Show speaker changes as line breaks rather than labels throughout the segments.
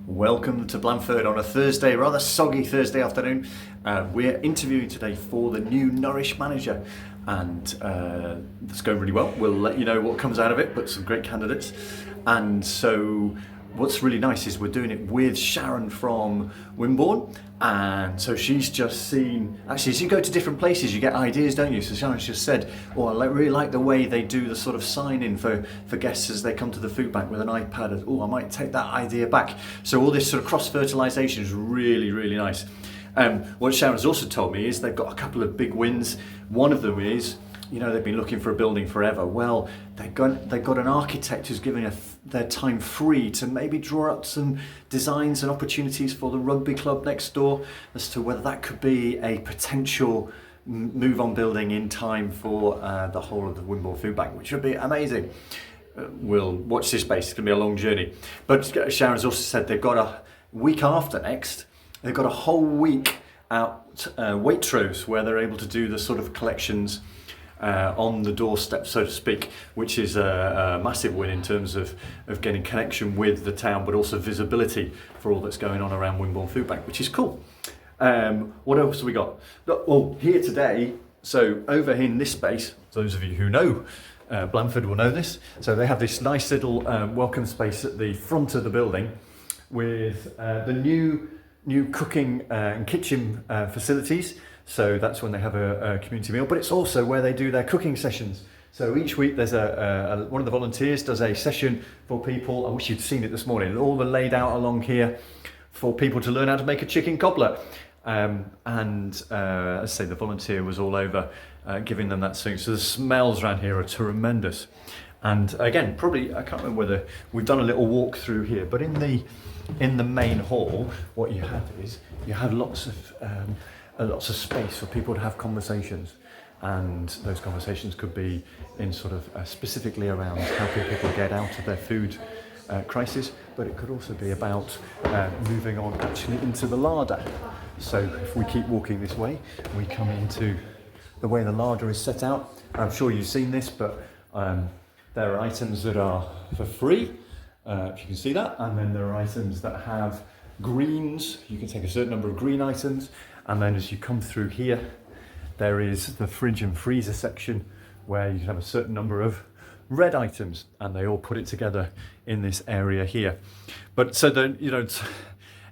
Welcome to Blandford on a Thursday, rather soggy Thursday afternoon. We're interviewing today for the new Nourish manager, and it's going really well. We'll let you know what comes out of it, but some great candidates. And so what's really nice is we're doing it with Sharon from Wimborne, and so she's just seen, actually as you go to different places you get ideas, don't you? So Sharon's just said, oh, I really like the way they do the sort of sign in for guests as they come to the food bank with an iPad. Oh, I might take that idea back. So all this sort of cross-fertilisation is really, really nice. What Sharon's also told me is they've got a couple of big wins. One of them is, you know, they've been looking for a building forever. Well, they've got an architect who's giving their time free to maybe draw up some designs and opportunities for the rugby club next door as to whether that could be a potential move on building in time for the whole of the Wimborne Food Bank, which would be amazing. We'll watch this space. It's going to be a long journey. But Sharon's also said they've got a week after next, they've got a whole week out Waitrose where they're able to do the sort of collections on the doorstep, so to speak, which is a massive win in terms of getting connection with the town, but also visibility for all that's going on around Wimborne Food Bank, which is cool. What else have we got? Well, here today, so over in this space, those of you who know Blandford will know this, so they have this nice little welcome space at the front of the building with the new cooking and kitchen facilities. So that's when they have a community meal, but it's also where they do their cooking sessions. So each week there's one of the volunteers does a session for people. I wish you'd seen it this morning. All the laid out along here for people to learn how to make a chicken cobbler. As I say, the volunteer was all over giving them that soon. So the smells around here are tremendous. And again, probably, I can't remember whether we've done a little walk through here, but in the main hall, what you have is you have lots of space for people to have conversations, and those conversations could be in sort of specifically around helping people get out of their food crisis, but it could also be about moving on actually into the larder. So if we keep walking this way, we come into the way the larder is set out. I'm sure you've seen this, but there are items that are for free, if you can see that, and then there are items that have greens. You can take a certain number of green items, and then as you come through here, there is the fridge and freezer section where you can have a certain number of red items, and they all put it together in this area here. But so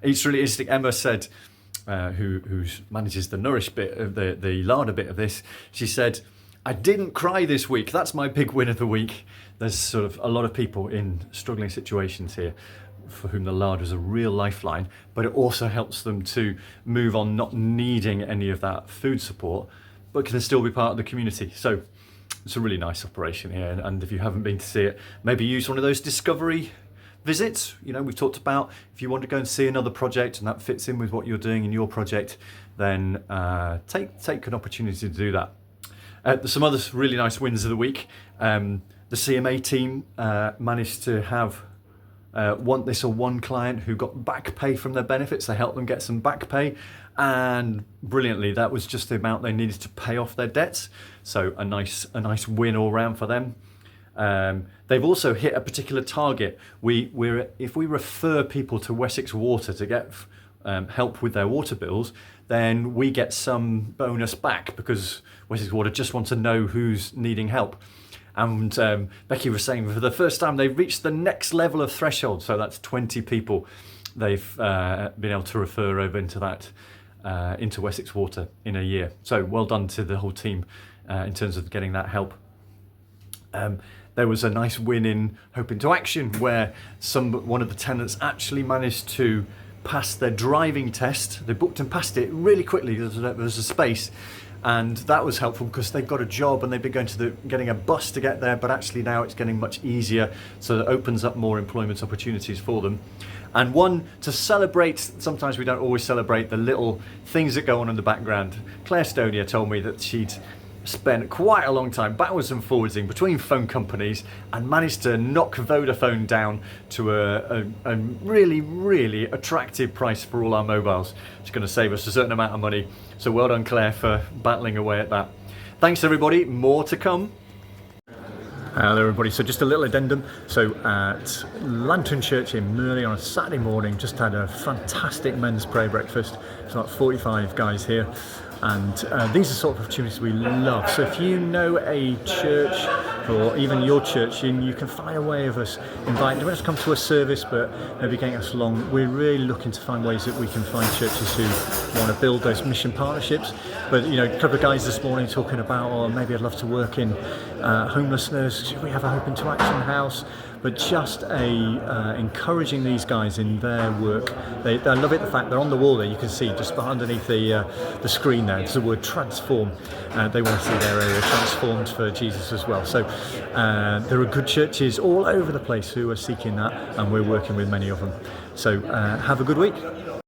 it's really interesting. Emma said, who manages the Nourish bit of the larder bit of this, she said, I didn't cry this week. That's my big win of the week. There's sort of a lot of people in struggling situations here for whom the larder is a real lifeline, but it also helps them to move on not needing any of that food support, but can still be part of the community. So it's a really nice operation here, and if you haven't been to see it, maybe use one of those discovery visits. You know, we've talked about if you want to go and see another project and that fits in with what you're doing in your project, then take an opportunity to do that. There's some other really nice wins of the week. The CMA team managed to have one client who got back pay from their benefits. They helped them get some back pay, and brilliantly, that was just the amount they needed to pay off their debts. So a nice win all round for them. They've also hit a particular target. If we refer people to Wessex Water to get help with their water bills, then we get some bonus back because Wessex Water just want to know who's needing help. And Becky was saying for the first time they've reached the next level of threshold, so that's 20 people they've been able to refer over into that into Wessex Water in a year. So well done to the whole team in terms of getting that help. There was a nice win in Hope into Action where one of the tenants actually managed to pass their driving test. They booked and passed it really quickly. There was a space. And that was helpful because they've got a job and they've been going to getting a bus to get there, but actually now it's getting much easier, so that opens up more employment opportunities for them. And one to celebrate, sometimes we don't always celebrate the little things that go on in the background. Claire Stonier told me that she'd spent quite a long time backwards and forwards in between phone companies and managed to knock Vodafone down to a really, really attractive price for all our mobiles. It's going to save us a certain amount of money. So well done, Claire, for battling away at that. Thanks, everybody. More to come. Hello everybody, so just a little addendum. So at Lantern Church in Murley on a Saturday morning, just had a fantastic men's prayer breakfast. It's about 45 guys here, and these are sort of opportunities we love. So if you know a church or even your church, you can find a way of us inviting, don't have to come to a service, but maybe getting us along. We're really looking to find ways that we can find churches who want to build those mission partnerships. But you know, a couple of guys this morning talking about, or maybe I'd love to work in homelessness. Should we have a Hope into Action house? But just encouraging these guys in their work. They love it, the fact they're on the wall there. You can see just underneath the screen there, there's the word transform. They want to see their area transformed for Jesus as well. So there are good churches all over the place who are seeking that, and we're working with many of them. So have a good week.